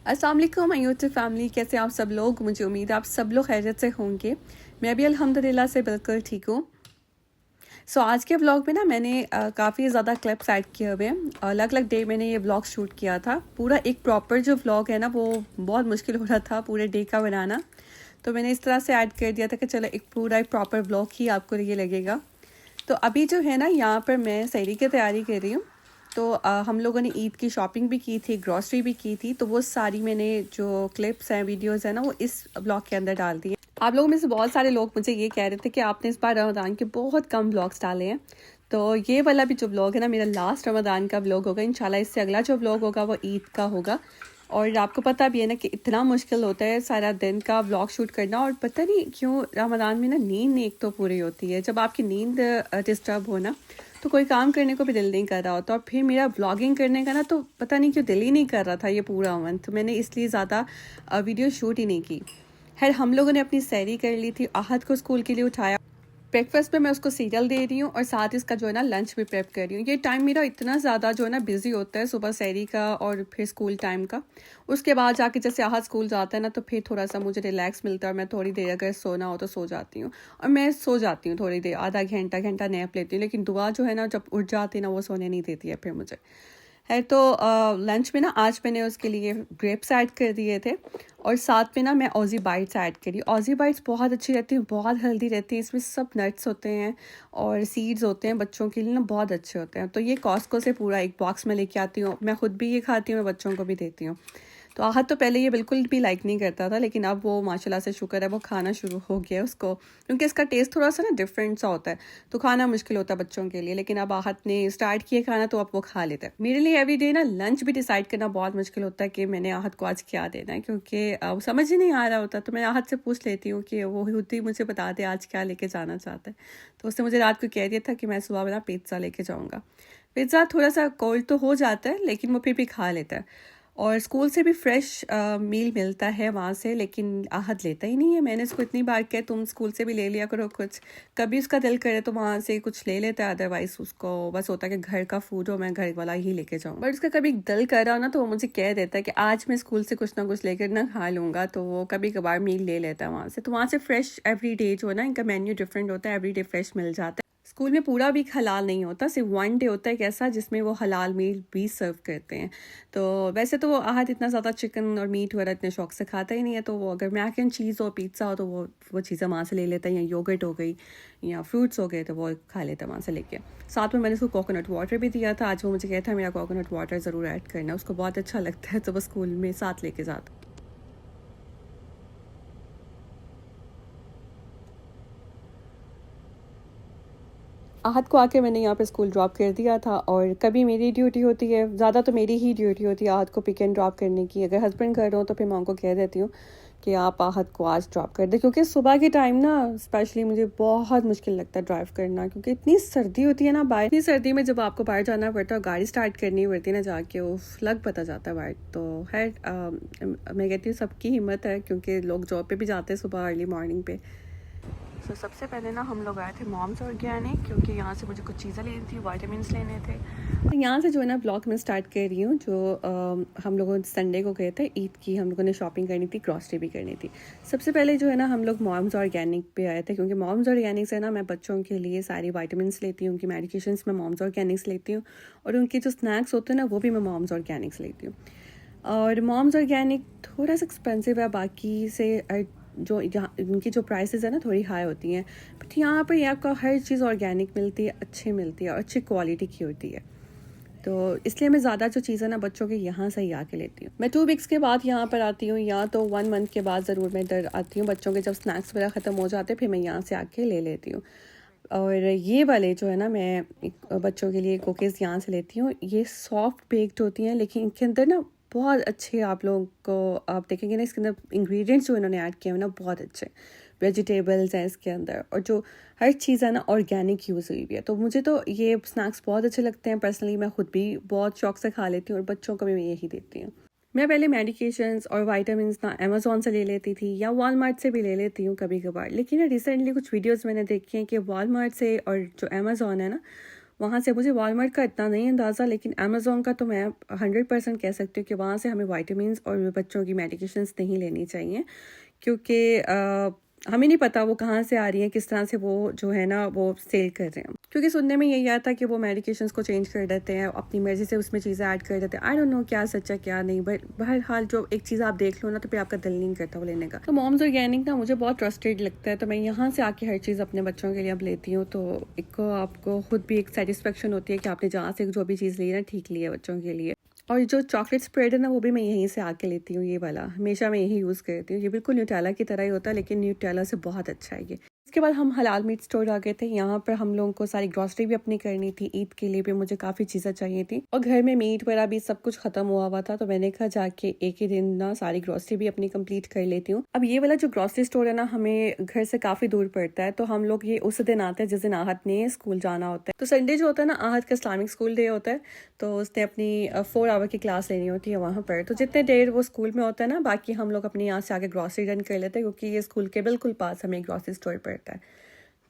अस्सलाम वालेकुम my YouTube family, कैसे आप सब लोग। मुझे उम्मीद है आप सब लोग खैरियत से होंगे। मैं भी अल्हम्दुलिल्लाह से बिल्कुल ठीक हूँ। आज के व्लॉग में ना मैंने काफ़ी ज़्यादा क्लिप्स ऐड किए हुए हैं। अलग अलग डे मैंने ये व्लॉग शूट किया था। पूरा एक प्रॉपर जो व्लॉग है ना वो बहुत मुश्किल हो रहा था पूरे डे का बनाना, तो मैंने इस तरह से ऐड कर दिया था कि चलो एक पूरा एक प्रॉपर व्लॉग ही आपको ये लगेगा। तो अभी जो है ना यहाँ पर मैं सहरी की तैयारी कर रही हूँ। तो हम लोगों ने ईद की शॉपिंग भी की थी, ग्रॉसरी भी की थी, तो वो सारी मैंने जो क्लिप्स हैं, वीडियोस हैं ना, वो इस ब्लॉग के अंदर डाल दी है। आप लोगों में से बहुत सारे लोग मुझे ये कह रहे थे कि आपने इस बार रमज़ान के बहुत कम ब्लॉग्स डाले हैं। तो ये वाला भी जो ब्लॉग है ना मेरा लास्ट रमज़ान का ब्लॉग होगा इंशाल्लाह। इससे अगला जो ब्लॉग होगा वो ईद का होगा। और आपको पता भी है ना कि इतना मुश्किल होता है सारा दिन का व्लॉग शूट करना। और पता नहीं क्यों रमज़ान में ना नींद एक तो पूरी होती है। जब आपकी नींद डिस्टर्ब हो ना तो कोई काम करने को भी दिल नहीं कर रहा होता। और फिर मेरा व्लॉगिंग करने का ना तो पता नहीं क्यों दिल ही नहीं कर रहा था ये पूरा मंथ। मैंने इसलिए ज़्यादा वीडियो शूट ही नहीं की। खैर हम लोगों ने अपनी सैरी कर ली थी, आहद को स्कूल के लिए उठाया, ब्रेकफास्ट में मैं उसको सीरियल दे रही हूँ और साथ इसका जो है ना लंच भी प्रेप कर रही हूँ। ये टाइम मेरा इतना ज़्यादा जो है ना बिजी होता है सुबह सैरी का और फिर स्कूल टाइम का। उसके बाद जाके जैसे आहद स्कूल जाता है ना तो फिर थोड़ा सा मुझे रिलैक्स मिलता है और मैं थोड़ी देर अगर सोना हो तो सो जाती हूँ। और मैं सो जाती हूँ थोड़ी देर, आधा घंटा नैप लेती हूँ। लेकिन दुआ जो है ना जब उठ जाती है ना वो सोने नहीं देती है फिर मुझे। है तो लंच में ना आज मैंने उसके लिए ग्रेप्स ऐड कर दिए थे और साथ में ना मैं ऑजी बाइट्स ऐड करी। ऑजी बाइट्स बहुत अच्छी रहती हैं, बहुत हेल्दी रहती हैं। इसमें सब नट्स होते हैं और सीड्स होते हैं, बच्चों के लिए ना बहुत अच्छे होते हैं। तो ये कॉस्को से पूरा एक बॉक्स में लेके आती हूँ। मैं खुद भी ये खाती हूँ, मैं बच्चों को भी देती हूँ। तो आहद तो पहले ये बिल्कुल भी लाइक नहीं करता था, लेकिन अब वो माशाल्लाह से शुक्र है वो खाना शुरू हो गया उसको, क्योंकि इसका टेस्ट थोड़ा सा ना डिफरेंट सा होता है तो खाना मुश्किल होता है बच्चों के लिए। लेकिन अब आहद ने स्टार्ट किया खाना तो अब वो खा लेता है। मेरे लिए एवरी डे ना लंच भी डिसाइड करना बहुत मुश्किल होता है कि मैंने आहद को आज क्या देना है, क्योंकि समझ ही नहीं आ रहा होता। तो मैं आहद से पूछ लेती हूँ कि वो खुद ही मुझे बता दे आज क्या लेके जाना चाहता है। तो उसने मुझे रात को कह दिया था कि मैं सुबह में ना पिज़्ज़ा लेके जाऊँगा। पिज़्ज़ा थोड़ा सा कोल्ड तो हो जाता है लेकिन वो फिर भी खा लेता है। और स्कूल से भी फ्रेश मील मिलता है वहाँ से, लेकिन आहद लेता ही नहीं है। मैंने इसको इतनी बार किया तुम स्कूल से भी ले लिया करो कुछ, कभी उसका दिल करे तो वहाँ से कुछ ले लेता है, अदरवाइज उसको बस होता है कि घर का फूड हो, मैं घर वाला ही लेके जाऊँ। बट उसका कभी दिल कर रहा हो ना तो वो मुझे कह देता है कि आज मैं स्कूल से कुछ ना कुछ लेकर ना खा लूँगा। तो वो कभी कभार मील ले लेता है वहाँ से। तो वहाँ से फ्रेश एवरी डे जो है ना इनका मेन्यू डिफरेंट होता है, एवरी डे फ्रेश मिल जाता है। स्कूल में पूरा वीक हलाल नहीं होता, सिर्फ वन डे होता है एक ऐसा जिसमें वो हलाल मील भी सर्व करते हैं। तो वैसे तो वो आहद इतना ज़्यादा चिकन और मीट वगैरह इतने शौक से खाता ही नहीं है। तो वो अगर मैक एंड चीज़ हो, पिज़्ज़ा हो, तो वो चीज़ें वहाँ से ले लेता है, या योगर्ट हो गई या फ्रूट्स हो गए तो वो खा लेता है वहाँ से लेके। साथ में मैंने उसको कोकोनट वाटर भी दिया था। आज वो मुझे कहता है मेरा कोकोनट वाटर ज़रूर ऐड करना, उसको बहुत अच्छा लगता है तो वो स्कूल में साथ लेके जाता। आहद को आके मैंने यहाँ पे स्कूल ड्रॉप कर दिया था। और कभी मेरी ड्यूटी होती है, ज़्यादा तो मेरी ही ड्यूटी होती है आहद को पिक एंड ड्रॉप करने की। अगर हस्बैंड कर रहे हो तो फिर मैं उनको कह देती हूँ कि आप आहद को आज ड्रॉप कर दे, क्योंकि सुबह के टाइम ना स्पेशली मुझे बहुत मुश्किल लगता है ड्राइव करना, क्योंकि इतनी सर्दी होती है ना बाहर। इतनी सर्दी में जब आपको बाहर जाना पड़ता है, गाड़ी स्टार्ट करनी पड़ती है ना जाके, वो लग पता जाता है बाहर। तो है मैं कहती हूँ सबकी हिम्मत है, क्योंकि लोग जॉब पे भी जाते हैं सुबह अर्ली मॉर्निंग पे। तो सबसे पहले ना हम लोग आए थे मॉम्स ऑर्गेनिक, क्योंकि यहाँ से मुझे कुछ चीज़ें लेनी थी, वाइटामिन्स लेने थे। तो यहाँ से जो है ना ब्लॉग में स्टार्ट कर रही हूँ। जो हम लोगों संडे को गए थे ईद की, हम लोगों ने शॉपिंग करनी थी, ग्रॉसरी भी करनी थी। सबसे पहले जो है ना हम लोग मॉम्स ऑर्गेनिक पे आए थे, क्योंकि मॉम्स ऑर्गेनिक से ना मैं बच्चों के लिए सारी वाइटामिन्स लेती हूँ, उनकी मेडिकेशंस मैं मॉम्स ऑर्गेनिक्स लेती हूँ, और उनके जो स्नैक्स होते हैं ना वो भी मैं मॉम्स ऑर्गेनिक्स लेती हूँ। और मॉम्स ऑर्गेनिक थोड़ा सा एक्सपेंसिव है बाकी से, जो यहाँ इनकी जो प्राइसेस है ना थोड़ी हाई होती हैं, बट यहाँ पर आपको हर चीज़ ऑर्गेनिक मिलती है, अच्छी मिलती है और अच्छी क्वालिटी की होती है। तो इसलिए मैं ज़्यादा जो चीज़ें ना बच्चों के यहाँ से ही आके लेती हूँ। मैं 2 वीक्स के बाद यहाँ पर आती हूँ, या तो 1 मंथ के बाद ज़रूर मैं इधर आती हूँ। बच्चों के जब स्नैक्स वगैरह ख़त्म हो जाते फिर मैं यहाँ से आके ले लेती हूँ। और ये वाले जो है ना मैं बच्चों के लिए कुकीज़ यहाँ से लेती हूँ। ये सॉफ्ट बेक्ड होती हैं, लेकिन इनके अंदर ना बहुत अच्छे, आप लोगों को आप देखेंगे ना इसके अंदर इंग्रेडिएंट्स जो इन्होंने ऐड किए हैं ना बहुत अच्छे वेजिटेबल्स हैं इसके अंदर, और जो हर चीज़ है ना ऑर्गेनिक यूज़ हुई हुई है। तो मुझे तो ये स्नैक्स बहुत अच्छे लगते हैं पर्सनली, मैं खुद भी बहुत शौक से खा लेती हूँ और बच्चों को भी मैं यही देती हूँ। मैं पहले मेडिकेशंस और विटामिन्स ना अमेज़ॉन से ले लेती थी या वॉलमार्ट से भी ले लेती हूँ कभी कभार, लेकिन रिसेंटली कुछ वीडियोस मैंने देखी हैं कि वॉलमार्ट से और जो अमेज़ॉन है ना वहाँ से मुझे वॉलमार्ट का इतना नहीं अंदाज़ा, लेकिन अमेज़ोन का तो मैं 100% कह सकती हूँ कि वहाँ से हमें विटामिन्स और बच्चों की मेडिकेशंस नहीं लेनी चाहिए, क्योंकि हमें नहीं पता वो कहाँ से आ रही है, किस तरह से वो जो है ना वो सेल कर रहे हैं। क्योंकि सुनने में यही आया था कि वो मेडिकेशंस को चेंज कर देते हैं, अपनी मर्जी से उसमें चीज़ें ऐड कर देते हैं। आई डोंट नो क्या सच है क्या नहीं, बट बहरहाल जो एक चीज़ आप देख लो ना तो फिर आपका दिल नहीं करता वो लेने का। तो मॉम्स ऑर्गेनिक ना मुझे बहुत ट्रस्टेड लगता है, तो मैं यहाँ से आके हर चीज़ अपने बच्चों के लिए अब लेती हूँ। तो एक आपको खुद भी एक सेटिस्फेक्शन होती है कि आपने जहाँ से जो भी चीज़ ली ना ठीक ली है बच्चों के लिए। और जो चॉकलेट स्प्रेड है ना वो भी मैं यहीं से आके लेती हूँ, ये वाला हमेशा मैं यही यूज़ करती हूँ। ये बिल्कुल न्यूटेला की तरह ही होता है, लेकिन न्यूटेला से बहुत अच्छा है ये। इसके बाद हम हलाल मीट स्टोर आ गए थे। यहाँ पर हम लोगों को सारी ग्रॉसरी भी अपनी करनी थी, ईद के लिए भी मुझे काफ़ी चीज़ें चाहिए थी और घर में मीट वगैरह भी सब कुछ ख़त्म हुआ था। तो मैंने कहा जाके एक ही दिन ना सारी ग्रॉसरी भी अपनी कंप्लीट कर लेती हूँ। अब ये वाला जो ग्रॉसरी स्टोर है ना हमें घर से काफ़ी दूर पड़ता है, तो हम लोग ये उस दिन आते हैं जिस दिन आहत ने स्कूल जाना होता है। तो संडे जो होता है ना आहत का इस्लामिक स्कूल डे होता है, तो उसने अपनी 4 आवर की क्लास लेनी होती है वहाँ पर। तो जितने देर वो स्कूल में होता है ना, बाकी हम लोग अपने यहाँ से आके ग्रॉसरी रन कर लेते हैं, क्योंकि ये स्कूल के बिल्कुल पास हमें ग्रॉसरी स्टोर पड़ता है।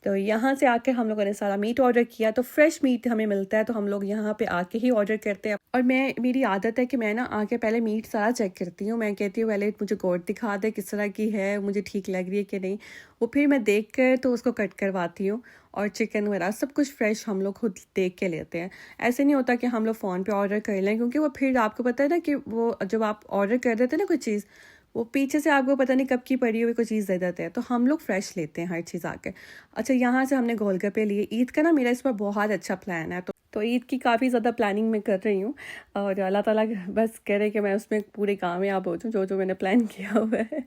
तो यहाँ से आके हम लोगों ने सारा मीट ऑर्डर किया। तो फ्रेश मीट हमें मिलता है, तो हम लोग यहाँ पे आके ही ऑर्डर करते हैं। और मेरी आदत है कि मैं ना आके पहले मीट सारा चेक करती हूँ। मैं कहती हूँ पहले मुझे गोट दिखा दे किस तरह की है, मुझे ठीक लग रही है कि नहीं। वो फिर मैं देख कर तो उसको कट करवाती हूँ। और चिकन वगैरह सब कुछ फ्रेश हम लोग खुद देख के लेते हैं। ऐसे नहीं होता कि हम लोग फ़ोन पे ऑर्डर कर लें, क्योंकि वो फिर आपको पता है ना कि वो जब आप ऑर्डर कर देते हैं ना कोई चीज़, वो पीछे से आपको पता नहीं कब की पड़ी हुई कोई चीज़ दे देते हैं। तो हम लोग फ्रेश लेते हैं हर चीज़ आके। अच्छा, यहाँ से हमने गोलगप्पे लिए। ईद का ना मेरा इस पर बहुत अच्छा प्लान है, तो ईद की काफ़ी ज़्यादा प्लानिंग मैं कर रही हूँ और अल्लाह ताला बस करे कि मैं उसमें पूरे कामयाब हो जाऊँ जो मैंने प्लान किया हुआ है।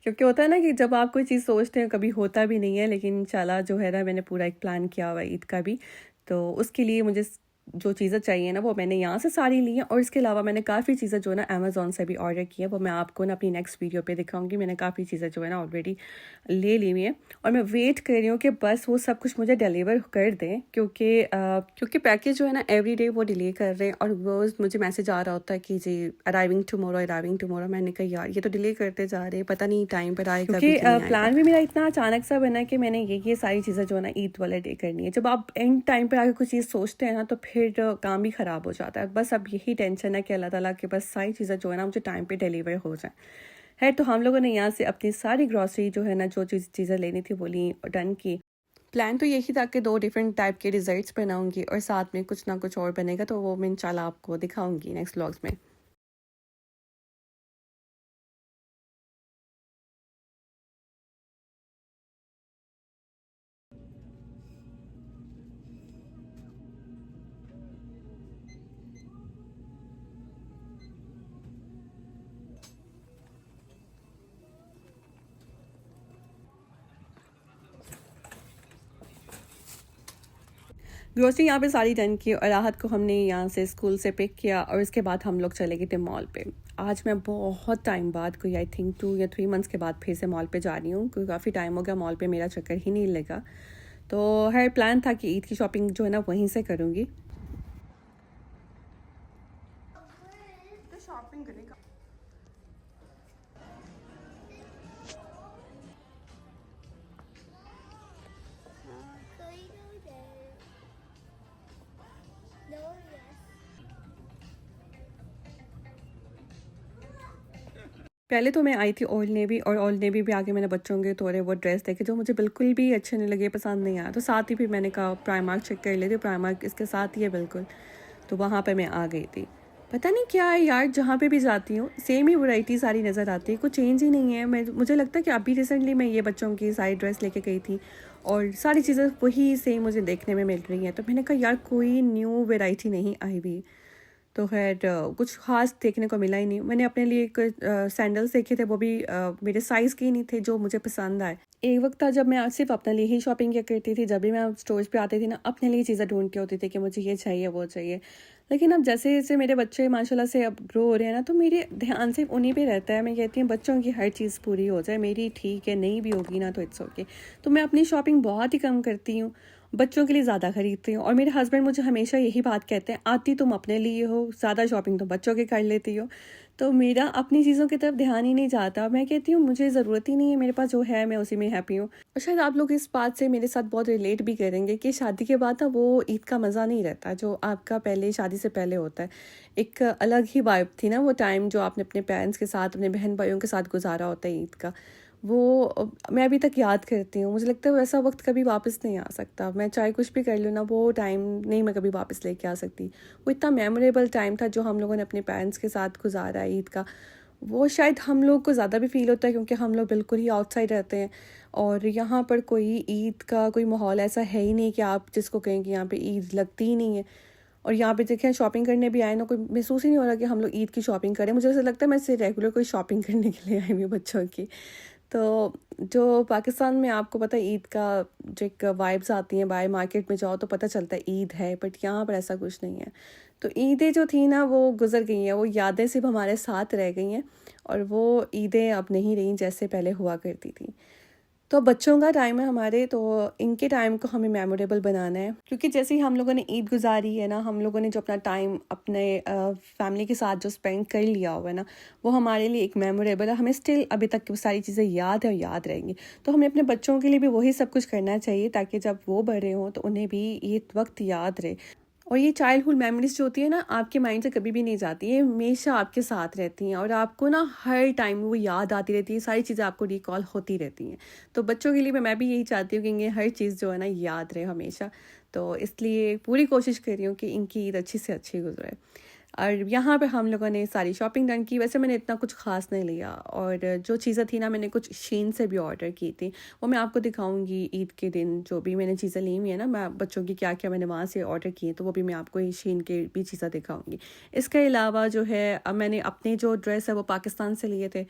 क्योंकि होता है ना कि जब आप कोई चीज़ सोचते हैं कभी होता भी नहीं है, लेकिन इंशाल्लाह जो है ना मैंने पूरा एक प्लान किया हुआ है ईद का भी। तो उसके लिए मुझे जो चीज़ें चाहिए ना वो मैंने यहाँ से सारी ली हैं, और इसके अलावा मैंने काफ़ी चीज़ें जो है ना अमेज़ॉन से भी ऑर्डर की है। वो मैं आपको ना अपनी नेक्स्ट वीडियो पे दिखाऊंगी। मैंने काफ़ी चीज़ें जो है ना ऑलरेडी ले ली हुई हैं और मैं वेट कर रही हूँ कि बस वो सब कुछ मुझे डिलीवर कर दें, क्योंकि पैकेज जो है ना एवरीडे वो डिले कर रहे हैं और वो मुझे मैसेज आ रहा होता है कि जी अराइविंग टुमारो। मैंने कहा यार ये तो डिले करते जा रहे हैं, पता नहीं टाइम पर आएगा। क्योंकि प्लान भी मेरा इतना अचानक सा बना कि मैंने ये सारी चीज़ें जो है ना ईद वाले डे करनी है। जब आप एंड टाइम पर आके कुछ चीज़ सोचते हैं ना तो फिर काम भी ख़राब हो जाता है। बस अब यही टेंशन है कि अल्लाह ताला के बस सारी चीज़ें जो है ना मुझे टाइम पे डिलीवर हो जाए है। तो हम लोगों ने यहाँ से अपनी सारी ग्रॉसरी जो है ना जो चीज़ें लेनी थी वो ली और डन की। प्लान तो यही था कि 2 डिफरेंट टाइप के डिज़र्ट्स बनाऊंगी और साथ में कुछ ना कुछ और बनेगा, तो वो मैं इंशाल्लाह आपको दिखाऊंगी नेक्स्ट व्लॉग्स में। ग्रोसरी यहाँ पे सारी डन की और राहत को हमने यहाँ से स्कूल से पिक किया और उसके बाद हम लोग चले गए थे मॉल पे। आज मैं बहुत टाइम बाद, कोई आई थिंक 2 या 3 मंथ्स के बाद फिर से मॉल पे जा रही हूँ, क्योंकि काफ़ी टाइम हो गया मॉल पे मेरा चक्कर ही नहीं लगा। तो हर प्लान था कि ईद की शॉपिंग जो है ना वहीं से करूँगी। तो शॉपिंग करने का पहले तो मैं आई थी ओल्ड नेवी, और ओल्ड नेवी भी आके मैंने बच्चों के थोड़े वो ड्रेस देखे जो मुझे बिल्कुल भी अच्छे नहीं लगे, पसंद नहीं आया। तो साथ ही फिर मैंने कहा प्राइमार्क चेक कर लेती, प्राइमार्क इसके साथ ही है बिल्कुल। तो वहाँ पे मैं आ गई थी। पता नहीं क्या है यार, जहाँ पे भी जाती हूँ सेम ही वैरायटी सारी नज़र आती है, कुछ चेंज ही नहीं है। मुझे लगता है कि अभी रिसेंटली मैं ये बच्चों की सारी ड्रेस लेके गई थी और सारी चीज़ें वही सेम मुझे देखने में मिल रही हैं। तो मैंने कहा यार कोई न्यू वैरायटी नहीं आई हुई। तो खैर कुछ ख़ास देखने को मिला ही नहीं। मैंने अपने लिए सैंडल्स देखे थे, वो भी मेरे साइज़ के ही नहीं थे जो मुझे पसंद आए। एक वक्त था जब मैं सिर्फ अपने लिए ही शॉपिंग किया करती थी। जब भी मैं स्टोर्स पे आती थी ना अपने लिए चीज़ें ढूंढ के होती थी कि मुझे ये चाहिए वो चाहिए। लेकिन अब जैसे जैसे मेरे बच्चे माशाल्लाह से अब ग्रो हो रहे हैं ना, तो मेरे ध्यान सिर्फ उन्हीं पे रहता है। मैं कहती हूँ बच्चों की हर चीज़ पूरी हो जाए, मेरी ठीक है, नहीं भी होगी ना तो इट्स ओके। तो मैं अपनी शॉपिंग बहुत ही कम करती हूँ, बच्चों के लिए ज़्यादा खरीदती हूँ। और मेरे हस्बैंड मुझे हमेशा यही बात कहते हैं, आती तुम अपने लिए हो, ज़्यादा शॉपिंग तो बच्चों के कर लेती हो। तो मेरा अपनी चीज़ों की तरफ ध्यान ही नहीं जाता। मैं कहती हूँ मुझे ज़रूरत ही नहीं है, मेरे पास जो है मैं उसी में हैप्पी हूँ। और शायद आप लोग इस बात से मेरे साथ बहुत रिलेट भी करेंगे कि शादी के बाद ना वो ईद का मज़ा नहीं रहता जो आपका पहले शादी से पहले होता है। एक अलग ही वाइब थी ना वो टाइम जो आपने अपने पेरेंट्स के साथ, अपने बहन भाइयों के साथ गुजारा होता है ईद का। वो मैं अभी तक याद करती हूँ। मुझे लगता है वैसा वक्त कभी वापस नहीं आ सकता। मैं चाहे कुछ भी कर लूँ ना, वो टाइम नहीं मैं कभी वापस लेके आ सकती। वो इतना मेमोरेबल टाइम था जो हम लोगों ने अपने पेरेंट्स के साथ गुजारा ईद का। वो शायद हम लोग को ज़्यादा भी फ़ील होता है क्योंकि हम लोग बिल्कुल ही आउटसाइड रहते हैं और यहाँ पर कोई ईद का कोई माहौल ऐसा है ही नहीं कि आप जिसको कहें कि यहाँ पे ईद लगती ही नहीं है। और यहाँ पे देखें शॉपिंग करने भी आए ना, कोई महसूस ही नहीं हो रहा कि हम लोग ईद की शॉपिंग करें। मुझे ऐसा लगता है मैं सिर्फ रेगुलर कोई शॉपिंग करने के लिए आई हुई हूँ बच्चों की। तो जो पाकिस्तान में आपको पता है ईद का जो एक वाइब्स आती हैं, बाहर मार्केट में जाओ तो पता चलता है ईद है, बट यहाँ पर ऐसा कुछ नहीं है। तो ईदें जो थी ना वो गुजर गई हैं, वो यादें सिर्फ हमारे साथ रह गई हैं और वो ईदें अब नहीं रही जैसे पहले हुआ करती थी। तो अब बच्चों का टाइम है हमारे, तो इनके टाइम को हमें मेमोरेबल बनाना है क्योंकि जैसे ही हम लोगों ने ईद गुजारी है ना, हम लोगों ने जो अपना टाइम अपने फैमिली के साथ जो स्पेंड कर लिया हुआ है ना, वो हमारे लिए एक मेमोरेबल है। हमें स्टिल अभी तक की वो सारी चीज़ें याद है और याद रहेंगी। तो हमें अपने बच्चों के लिए भी वही सब कुछ करना चाहिए ताकि जब वो बड़े हों तो उन्हें भी ये वक्त याद रहे। और ये चाइल्डहुड मेमोरीज जो होती है ना, आपके माइंड से कभी भी नहीं जाती, ये हमेशा आपके साथ रहती हैं और आपको ना हर टाइम वो याद आती रहती है, सारी चीज़ें आपको रिकॉल होती रहती हैं। तो बच्चों के लिए मैं भी यही चाहती हूँ कि इन्हें हर चीज़ जो है ना याद रहे हमेशा। तो इसलिए पूरी कोशिश कर रही हूँ कि इनकी ईद अच्छी से अच्छी गुजरे। और यहाँ पे हम लोगों ने सारी शॉपिंग डन की। वैसे मैंने इतना कुछ ख़ास नहीं लिया और जो चीज़ें थी ना, मैंने कुछ शीन से भी ऑर्डर की थी। वो मैं आपको दिखाऊंगी ईद के दिन जो भी मैंने चीज़ें ली हुई है ना, मैं बच्चों की क्या क्या मैंने वहाँ से ऑर्डर किए, तो वो भी मैं आपको शीन के भी चीज़ें दिखाऊंगी। इसके अलावा जो है मैंने अपने जो ड्रेस है वो पाकिस्तान से लिए थे।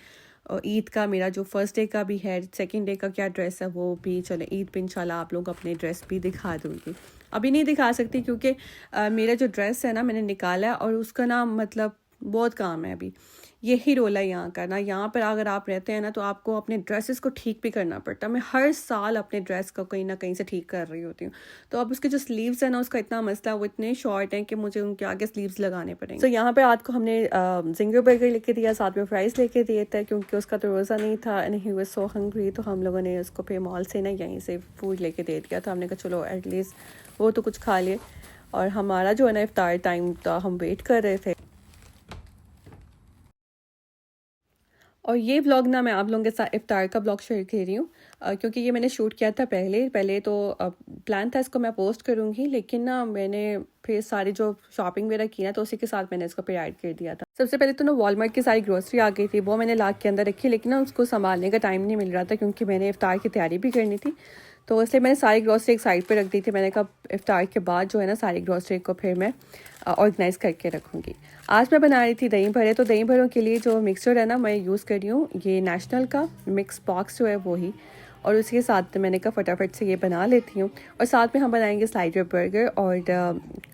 और ईद का मेरा जो फर्स्ट डे का भी है, सेकंड डे का क्या ड्रेस है वो भी चले ईद पे इंशाल्लाह आप लोग अपने ड्रेस भी दिखा दूँगी। अभी नहीं दिखा सकती क्योंकि मेरा जो ड्रेस है ना मैंने निकाला है और उसका ना मतलब बहुत काम है अभी। यही रोल है यहाँ का ना, यहाँ पर अगर आप रहते हैं ना तो आपको अपने ड्रेसेस को ठीक भी करना पड़ता है। मैं हर साल अपने ड्रेस को कहीं ना कहीं से ठीक कर रही होती हूँ। तो अब उसके जो स्लीव्स है ना उसका इतना मसला, वो इतने शॉर्ट हैं कि मुझे उनके आगे स्लीव्स लगाने पड़ेंगे। तो यहाँ पे आज को हमने जिंगर बर्गर लेके दिया, साथ में फ्राइज़ लेके दिए थे क्योंकि उसका तो रोज़ा नहीं था and he was so hungry. तो हम लोगों ने उसको फिर मॉल से ना यहीं से फूड लेके दे दिया। तो हमने कहा चलो एटलीस्ट वो तो कुछ खा लिए। और हमारा जो है ना इफ्तार टाइम था, हम वेट कर रहे थे। और ये व्लॉग ना मैं आप लोगों के साथ इफ्तार का व्लॉग शेयर कर रही हूँ क्योंकि ये मैंने शूट किया था पहले तो प्लान था इसको मैं पोस्ट करूँगी, लेकिन ना मैंने फिर सारी जो शॉपिंग वगैरह की ना तो उसी के साथ मैंने इसको फिर ऐड कर दिया था। सबसे पहले तो ना वॉलमार्ट की सारी ग्रोसरी आ गई थी, वो मैंने लाख के अंदर रखी, लेकिन ना उसको संभालने का टाइम नहीं मिल रहा था क्योंकि मैंने इफ्तार की तैयारी भी करनी थी। तो इसलिए मैंने सारी ग्रोसरी एक साइड पे रख दी थी। मैंने कहा इफ्तार के बाद जो है ना सारी ग्रोसरी को फिर मैं ऑर्गेनाइज़ करके रखूँगी। आज मैं बना रही थी दही भरे। तो दही भरों के लिए जो मिक्सचर है ना मैं यूज़ कर रही हूँ ये नेशनल का मिक्स बॉक्स जो है वो ही, और उसके साथ मैंने कहा फटाफट से ये बना लेती हूँ। और साथ में हम बनाएंगे स्लाइडर बर्गर और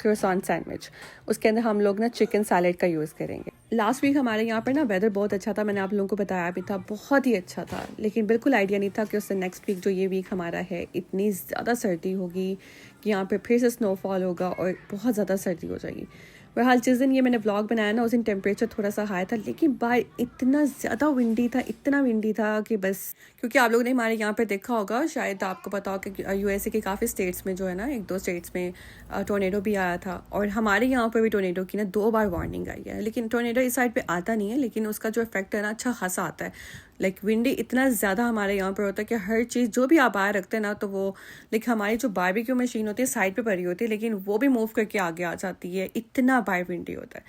क्रोसान सैंडविच। उसके अंदर हम लोग ना चिकन सैलेड का यूज़ करेंगे। लास्ट वीक हमारे यहाँ पर ना वेदर बहुत अच्छा था, मैंने आप लोगों को बताया भी था, बहुत ही अच्छा था, लेकिन बिल्कुल आइडिया नहीं था कि उससे नेक्स्ट वीक जो ये वीक हमारा है इतनी ज़्यादा सर्दी होगी कि यहाँ पे फिर से स्नोफॉल होगा और बहुत ज़्यादा सर्दी हो जाएगी। बहरहाल जिस दिन ये मैंने ब्लॉग बनाया ना उस दिन टेम्परेचर थोड़ा सा हाई था, लेकिन बाहर इतना ज़्यादा विंडी था, इतना विंडी था कि बस, क्योंकि आप लोगों ने हमारे यहाँ पे देखा होगा, शायद आपको पता हो कि यूएसए के काफ़ी स्टेट्स में जो है ना, एक दो स्टेट्स में टोर्नेडो भी आया था। और हमारे यहाँ पर भी टोर्नेडो की ना 2 बार वार्निंग आई है। लेकिन टोर्नेडो इस साइड पर आता नहीं है, लेकिन उसका जो इफेक्ट है ना अच्छा खासा आता है। लाइक विंडी इतना ज़्यादा हमारे यहाँ पर होता है कि हर चीज़ जो भी आप बाहर रखते हैं ना तो वो लाइक हमारी जो बारबेक्यू मशीन होती है साइड पे पड़ी होती है, लेकिन वो भी मूव करके आगे आ जाती है, इतना बाहर विंडी होता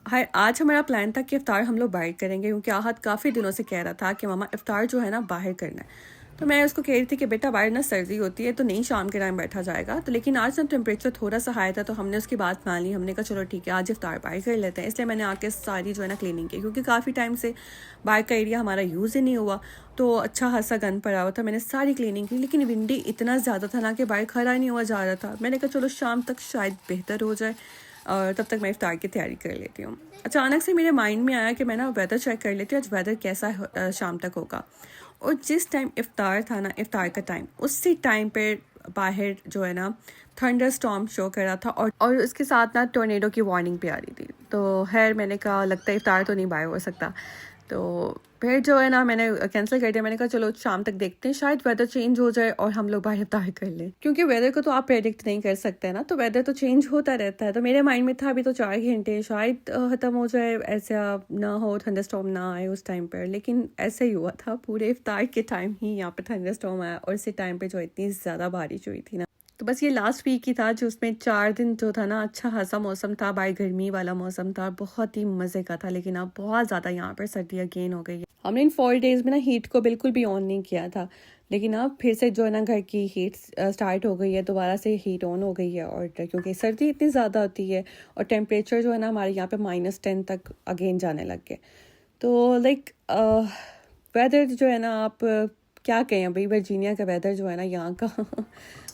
है। आज हमारा प्लान था कि इफ्तार हम लोग बाहर करेंगे क्योंकि आहत काफ़ी दिनों से कह रहा था कि मामा इफ्तार जो है ना बाहर करना है। तो मैं उसको कह रही थी कि बेटा बाहर ना सर्दी होती है तो नहीं शाम के टाइम बैठा जाएगा। तो लेकिन आज ना टेम्परेचर थोड़ा सा हाई था तो हमने उसकी बात मान ली। हमने कहा चलो ठीक है आज इफ्तार बाहर कर लेते हैं। इसलिए मैंने आके सारी जो है ना क्लीनिंग की, क्योंकि काफ़ी टाइम से बाहर का एरिया हमारा यूज़ ही नहीं हुआ, तो अच्छा खासा गंद पड़ा हुआ था। मैंने सारी क्लीनिंग की, लेकिन विंडी इतना ज़्यादा था ना कि बाहर खड़ा ही नहीं हुआ जा रहा था। मैंने कहा चलो शाम तक शायद बेहतर हो जाए और तब तक मैं इफ्तार की तैयारी कर लेती हूँ। अचानक से मेरे माइंड में आया कि मैं ना वेदर चेक कर लेती हूँ आज वेदर कैसा शाम तक होगा। और जिस टाइम इफ्तार था ना, इफ्तार का टाइम, उसी टाइम पे बाहर जो है ना थंडर स्टॉर्म शो कर रहा था और उसके साथ ना टोर्नेडो की वार्निंग भी आ रही थी। तो खैर मैंने कहा लगता है इफ्तार तो नहीं बाय हो सकता, तो फिर जो है ना मैंने कैंसिल कर दिया। मैंने कहा चलो शाम तक देखते हैं, शायद वेदर चेंज हो जाए और हम लोग बाहर इफ्तार कर लें, क्योंकि वेदर को तो आप प्रेडिक्ट नहीं कर सकते ना, तो वेदर तो चेंज होता रहता है। तो मेरे माइंड में था अभी तो 4 घंटे शायद ख़त्म हो जाए, ऐसा ना हो थंडर स्टॉर्म ना आए उस टाइम पर, लेकिन ऐसे ही हुआ था। पूरे इफ्तार के टाइम ही यहाँ पे थंडर स्टॉर्म आया और इसी टाइम पे जो इतनी ज़्यादा बारिश हुई थी ना। तो बस ये लास्ट वीक ही था जो उसमें 4 दिन जो था ना अच्छा खासा मौसम था, बाहर गर्मी वाला मौसम था, बहुत ही मज़े का था। लेकिन अब बहुत ज़्यादा यहाँ पर सर्दी अगेन हो गई है। हमने इन 4 डेज़ में ना हीट को बिल्कुल भी ऑन नहीं किया था, लेकिन अब फिर से जो है ना घर की हीट स्टार्ट हो गई है, दोबारा से हीट ऑन हो गई है। और क्योंकि सर्दी इतनी ज़्यादा होती है और टेम्परेचर जो है ना हमारे यहाँ पे -10 तक अगेन जाने लग गए। तो लाइक वेदर जो है ना आप क्या कहें, अभी वर्जीनिया का वेदर जो है ना यहाँ का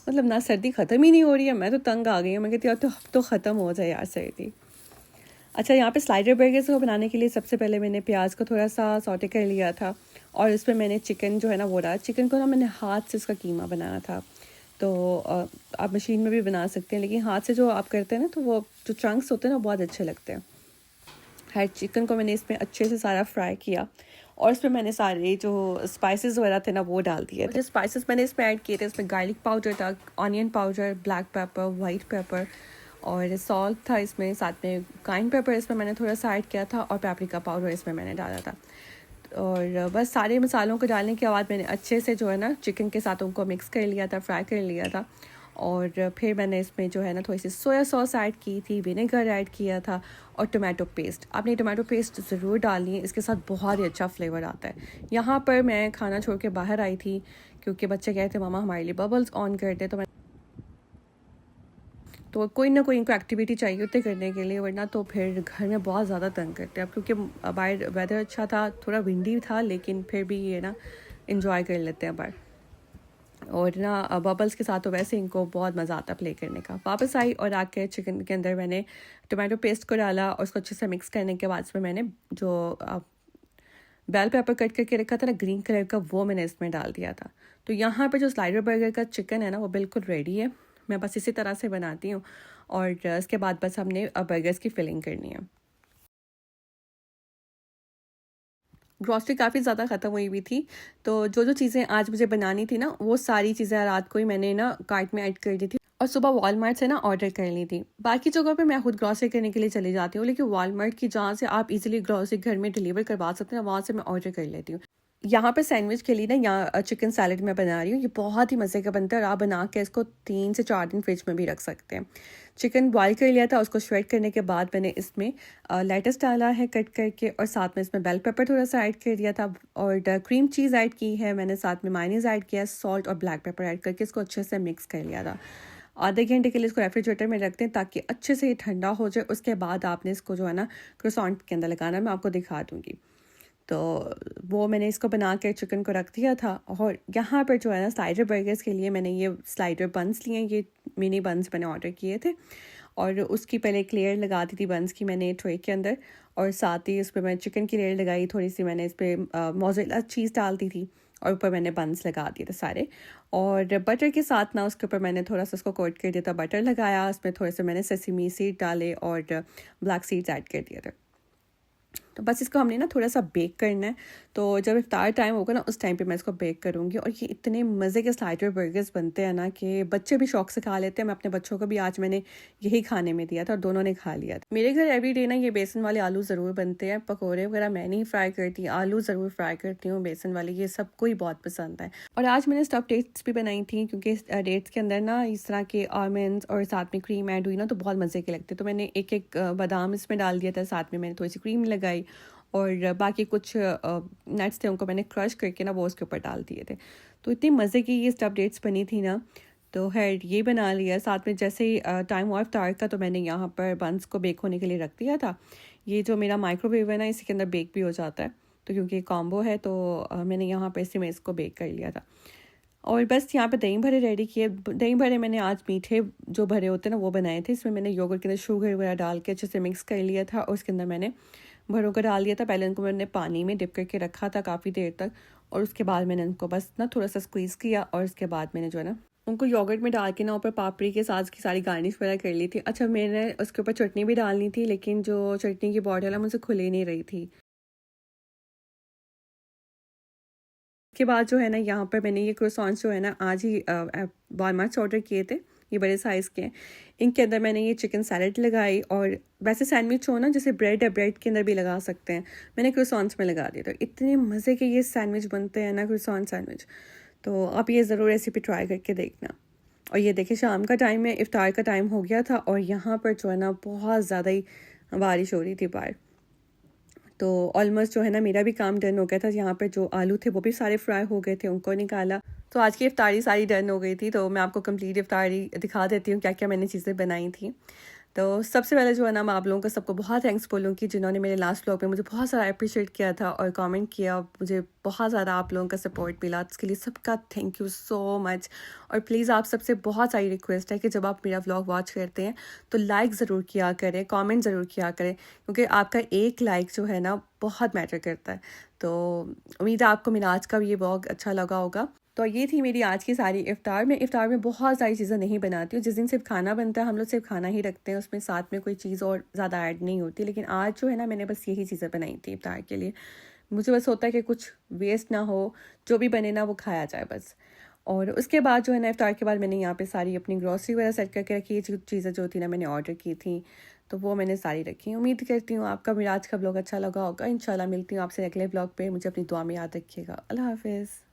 मतलब ना सर्दी ख़त्म ही नहीं हो रही है। मैं तो तंग आ गई हूँ, मैं कहती हूँ तो ख़त्म हो जाए यार सर्दी। अच्छा, यहाँ पे स्लाइडर बर्गर्स को बनाने के लिए सबसे पहले मैंने प्याज को थोड़ा सा सौटे कर लिया था और इसमें मैंने चिकन जो है ना वो डाला। चिकन को ना मैंने हाथ से इसका कीमा बनाया था। तो आप मशीन में भी बना सकते हैं, लेकिन हाथ से जो आप करते हैं ना तो वो जो चंक्स होते हैं ना बहुत अच्छे लगते हैं। हर चिकन को मैंने इसमें अच्छे से सारा फ्राई किया और इसमें मैंने सारे जो स्पाइसेस वगैरह थे ना वो डाल दिए थे। जो स्पाइसेस मैंने इसमें ऐड किए थे, इसमें गार्लिक पाउडर था, onion powder, black pepper, white paper और सॉल्ट था इसमें, साथ में काइन पेपर इसमें मैंने थोड़ा सा ऐड किया था और पेपरिका पाउडर इसमें मैंने डाला था। और बस सारे मसालों को डालने के बाद मैंने अच्छे से जो है ना चिकन के साथ उनको मिक्स कर लिया था, फ्राई कर लिया था। और फिर मैंने इसमें जो है ना थोड़ी सी सोया सॉस ऐड की थी, विनेगर ऐड किया था और टोमेटो पेस्ट। आपने टोमेटो पेस्ट ज़रूर डालनी है, इसके साथ बहुत ही अच्छा फ्लेवर आता है। यहाँ पर मैं खाना छोड़ के बाहर आई थी क्योंकि बच्चे कहे थे मामा हमारे लिए बबल्स ऑन कर दे, तो कोई ना कोई इनको एक्टिविटी चाहिए होती करने के लिए, वरना तो फिर घर में बहुत ज़्यादा तंग करते हैं। अब क्योंकि बाहर वेदर अच्छा था, थोड़ा विंडी था, लेकिन फिर भी ये ना इंजॉय कर लेते हैं बाहर। और ना बबल्स के साथ तो वैसे इनको बहुत मज़ा आता प्ले करने का। वापस आई और आके चिकन के अंदर मैंने टोमेटो पेस्ट को डाला और उसको अच्छे से मिक्स करने के बाद इसमें मैंने जो बेल पेपर कट करके रखा था ना ग्रीन कलर का, वो मैंने इसमें डाल दिया था। तो यहाँ पर जो स्लाइडर बर्गर का चिकन है ना वो बिल्कुल रेडी है। मैं बस इसी तरह से बनाती हूँ और इसके बाद बस हमने बर्गर्स की फिलिंग करनी है। ग्रॉसरी काफ़ी ज़्यादा ख़त्म हुई हुई थी, तो जो चीज़ें आज मुझे बनानी थी ना वो सारी चीज़ें रात को ही मैंने ना कार्ट में ऐड कर दी थी और सुबह वॉलमार्ट से ना ऑर्डर कर ली थी। बाकी जगहों पे मैं खुद ग्रॉसरी करने के लिए चली जाती हूँ, लेकिन वॉलमार्ट की जहाँ से आप इजीली ग्रॉसरी घर में डिलीवर करवा सकते हैं ना, वहाँ से मैं ऑर्डर कर लेती हूँ। यहाँ पे सैंडविच के लिए ना यहाँ चिकन सैलेड मैं बना रही हूँ। ये बहुत ही मज़े का बनता है और आप बना के इसको 3 से 4 दिन फ्रिज में भी रख सकते हैं। चिकन बॉईल कर लिया था, उसको श्रेड करने के बाद मैंने इसमें लेटस डाला है कट करके और साथ में इसमें बेल पेपर थोड़ा सा ऐड कर दिया था और क्रीम चीज़ ऐड की है मैंने, साथ में मायोनीज ऐड किया, सॉल्ट और ब्लैक पेपर ऐड करके इसको अच्छे से मिक्स कर लिया था। आधे घंटे के लिए इसको रेफ्रिजरेटर में रखते हैं ताकि अच्छे से ये ठंडा हो जाए। उसके बाद आपने इसको जो है ना क्रोसॉन्ट के अंदर लगाना, मैं आपको दिखा दूँगी। तो वो मैंने इसको बना के चिकन को रख दिया था। और यहाँ पर जो है ना स्लाइडर बर्गर्स के लिए मैंने ये स्लाइडर बंस लिए, ये मिनी बंस मैंने ऑर्डर किए थे और उसकी पहले एक लेयर लगा दी थी बंस की मैंने ट्रे के अंदर और साथ ही इस पर मैं चिकन की लेयर लगाई, थोड़ी सी मैंने इस पर मोज़रेला चीज़ डाल दी थी और ऊपर मैंने बंस लगा दिए थे सारे। और बटर के साथ ना उसके ऊपर मैंने थोड़ा सा उसको कोट कर दिया था, बटर लगाया, उसमें थोड़े से मैंने सेसमी सीड डाले और ब्लैक सीड्स ऐड कर दिए थे। तो बस इसको हमने ना थोड़ा सा बेक करना है, तो जब इफ्तार टाइम होगा ना उस टाइम पे मैं इसको बेक करूँगी। और ये इतने मज़े के स्लाइडर बर्गर्स बनते हैं ना कि बच्चे भी शौक से खा लेते हैं। मैं अपने बच्चों को भी आज मैंने यही खाने में दिया था और दोनों ने खा लिया था। मेरे घर एवरी डे ना ये बेसन वाले आलू ज़रूर बनते हैं। पकौड़े वगैरह मैं नहीं फ्राई करती, आलू ज़रूर फ्राई करती हूँ बेसन वाले, ये सबको ही बहुत पसंद है। और आज मैंने स्टफ डेट्स भी बनाई थी क्योंकि डेट्स के अंदर ना इस तरह के आलमंड्स और साथ में क्रीम ऐड हुई ना तो बहुत मज़े के लगते। तो मैंने एक एक बादाम इसमें डाल दिया था, साथ में मैंने थोड़ी सी क्रीम लगाई और बाकी कुछ नट्स थे उनको मैंने क्रश करके ना वो उसके ऊपर डाल दिए थे। तो इतनी मज़े की ये स्टफ डेट्स बनी थी ना, तो खैर ये बना लिया। साथ में जैसे ही टाइम हुआ इफ्तार का तो मैंने यहाँ पर बंस को बेक होने के लिए रख दिया था। ये जो मेरा माइक्रोवेव है ना इसी के अंदर बेक भी हो जाता है, तो क्योंकि कॉम्बो है तो मैंने यहाँ पर इसी में इसको बेक कर लिया था। और बस यहाँ पे दही भरे रेडी किए। दही भरे मैंने आज मीठे जो भरे होते हैं ना वो बनाए थे। इसमें मैंने योगर्ट के अंदर शुगर वगैरह डाल के अच्छे से मिक्स कर लिया था और उसके अंदर मैंने भरों का डाल दिया था। पहले उनको मैंने पानी में डिप करके रखा था काफ़ी देर तक और उसके बाद मैंने उनको बस ना थोड़ा सा स्क्वीज़ किया और उसके बाद मैंने जो है ना उनको योगर्ट में डाल के ना ऊपर पापड़ी के साथ की सारी गार्निश वगैरह कर ली थी। अच्छा, मैंने उसके ऊपर चटनी भी डालनी थी, लेकिन जो चटनी की बॉटल है मुझसे खुल ही नहीं रही थी। उसके बाद जो है ना, यहाँ पर मैंने ये क्रोसॉन्स जो है ना आज ही वॉलमार्ट से ऑर्डर किए थे, ये बड़े साइज़ के हैं। इनके अंदर मैंने ये चिकन सैलेड लगाई, और वैसे सैंडविच हो ना, जैसे ब्रेड है, ब्रेड के अंदर भी लगा सकते हैं, मैंने क्रोसॉन्स में लगा दिया। तो इतने मज़े के ये सैंडविच बनते हैं ना, क्रोसॉन सैंडविच। तो आप ये ज़रूर रेसिपी ट्राई करके देखना। और ये देखिए, शाम का टाइम है, इफ्तार का टाइम हो गया था, और यहाँ पर जो है ना बहुत ज़्यादा ही बारिश हो रही थी बाहर। तो ऑलमोस्ट जो है ना मेरा भी काम डन हो गया था। यहाँ पे जो आलू थे वो भी सारे फ्राई हो गए थे, उनको निकाला। तो आज की इफ्तारी सारी डन हो गई थी। तो मैं आपको कंप्लीट इफ्तारी दिखा देती हूँ क्या क्या मैंने चीज़ें बनाई थी। तो सबसे पहले जो है ना, मैं आप लोगों को सबको बहुत थैंक्स बोलूँगी जिन्होंने मेरे लास्ट व्लॉग में मुझे बहुत सारा अप्रिशिएट किया था और कमेंट किया। मुझे बहुत ज़्यादा आप लोगों का सपोर्ट मिला, इसके लिए सबका थैंक यू सो मच। और प्लीज़ आप सबसे बहुत सारी रिक्वेस्ट है कि जब आप मेरा व्लॉग वॉच करते हैं तो लाइक ज़रूर किया करें, कमेंट ज़रूर किया करें, क्योंकि आपका एक लाइक जो है ना बहुत मैटर करता है। तो उम्मीद है आपको मेरा आज का ये व्लॉग अच्छा लगा होगा। तो ये थी मेरी आज की सारी इफ्तार। मैं इफ्तार में बहुत सारी चीज़ें नहीं बनाती हूँ। जिस दिन सिर्फ खाना बनता है हम लोग सिर्फ खाना ही रखते हैं, उसमें साथ में कोई चीज़ और ज़्यादा ऐड नहीं होती। लेकिन आज जो है ना, मैंने बस यही चीज़ें बनाई थी इफ्तार के लिए। मुझे बस होता है कि कुछ वेस्ट ना हो, जो भी बने ना वो खाया जाए बस। और उसके बाद जो है ना, इफ्तार के बाद मैंने यहाँ पे सारी अपनी ग्रॉसरी वगैरह सेट करके रखी। ये चीज़ें जो थी ना मैंने ऑर्डर की थी, तो वो मैंने सारी रखी। उम्मीद करती हूँ आपका मेरा आज का ब्लॉग अच्छा लगा होगा। इंशाल्लाह मिलती हूँ आपसे अगले ब्लॉग पे। मुझे अपनी दुआ में याद रखिएगा। अल्लाह हाफिज़।